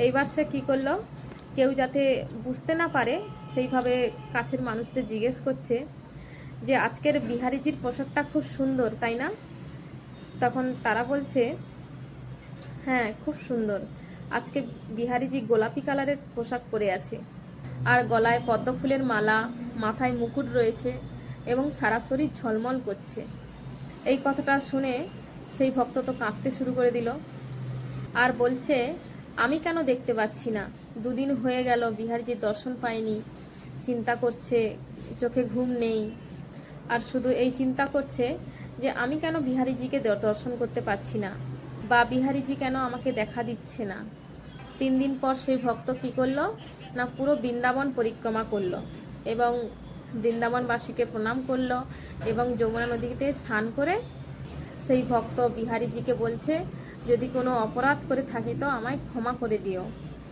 এইবার সে কী করলো, কেউ যাতে বুঝতে না পারে সেইভাবে কাছের মানুষদের জিজ্ঞেস করছে যে আজকের বিহারিজির পোশাকটা খুব সুন্দর তাই না? তখন তারা বলছে হ্যাঁ খুব সুন্দর, আজকে বিহারিজি গোলাপি কালারের পোশাক পরে আছে, আর গলায় পদ্ম ফুলের মালা, মাথায় মুকুট রয়েছে এবং সারা শরীর ঝলমল করছে। এই কথাটা শুনে সেই ভক্ত তো কাঁদতে শুরু করে দিল আর বলছে আমি কেন দেখতে পাচ্ছি না, দুদিন হয়ে গেল বিহারিজির দর্শন পাইনি। চিন্তা করছে, চোখে ঘুম নেই, আর শুধু এই চিন্তা করছে যে আমি কেন বিহারিজিকে দর্শন করতে পারছি না, বা বিহারিজি কেন আমাকে দেখা দিচ্ছে না। 3 দিন পর সেই ভক্ত কী করলো না, পুরো বৃন্দাবন পরিক্রমা করলো এবং বৃন্দাবনবাসীকে প্রণাম করলো এবং যমুনা নদীতে স্নান করে সেই ভক্ত বিহারিজিকে বলছে যদি কোনো অপরাধ করে থাকি তো আমায় ক্ষমা করে দিও।